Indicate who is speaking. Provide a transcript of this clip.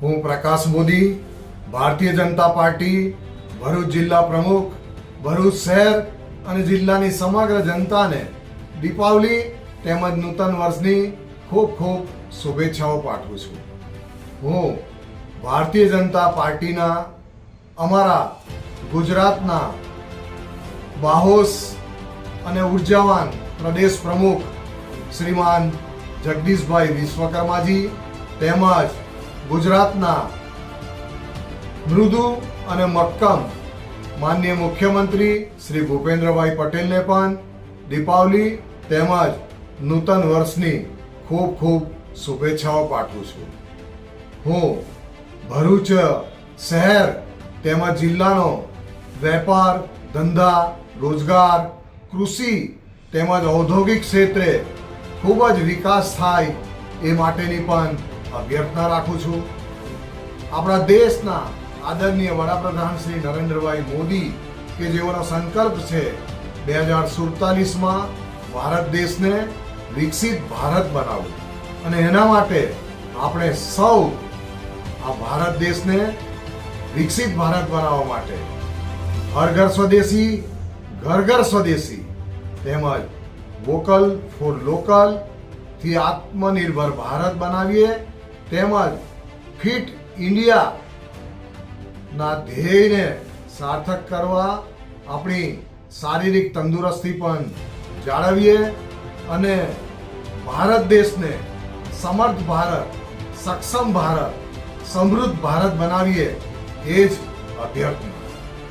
Speaker 1: હું પ્રકાશ મોદી, ભારતીય જનતા પાર્ટી ભરૂચ જિલ્લા પ્રમુખ, ભરૂચ શહેર અને જિલ્લાની સમગ્ર જનતાને દીપાવલી તેમજ નૂતન વર્ષની ખૂબ ખૂબ શુભેચ્છાઓ પાઠવું છું. હું ભારતીય જનતા પાર્ટીના અમારા ગુજરાતના બાહોશ અને ઉર્જાવાન પ્રદેશ પ્રમુખ શ્રીમાન જગદીશભાઈ વિશ્વકર્માજી તેમજ ગુજરાતના મૃદુ અને મક્કમ માનનીય મુખ્યમંત્રી શ્રી ભૂપેન્દ્રભાઈ પટેલને પણ દીપાવલી તેમજ નૂતન વર્ષની ખૂબ ખૂબ શુભેચ્છાઓ પાઠવું છું. હું ભરૂચ શહેર તેમજ જિલ્લાનો વેપાર, ધંધા, રોજગાર, કૃષિ તેમજ ઔદ્યોગિક ક્ષેત્રે ખૂબ જ વિકાસ થાય એ માટેની પણ અભ્યર્થના રાખું છું. આપણા દેશના આદરણીય વડાપ્રધાન શ્રી નરેન્દ્રભાઈ મોદી કે જેઓનો સંકલ્પ છે 2047માં ભારત દેશને વિકસિત ભારત બનાવવું, અને એના માટે આપણે સૌ આ ભારત દેશને વિકસિત ભારત બનાવવા માટે હર ઘર સ્વદેશી, ઘર ઘર સ્વદેશી તેમજ વોકલ ફોર લોકલ થી આત્મનિર્ભર ભારત બનાવીએ તેમજ ફિટ ઇન્ડિયા ના ધ્યેયને સાર્થક કરવા આપણી શારીરિક તંદુરસ્તી પણ જાળવીએ અને ભારત દેશને સમર્થ ભારત, સક્ષમ ભારત, સમૃદ્ધ ભારત બનાવીએ એ જ અભ્યર્થના.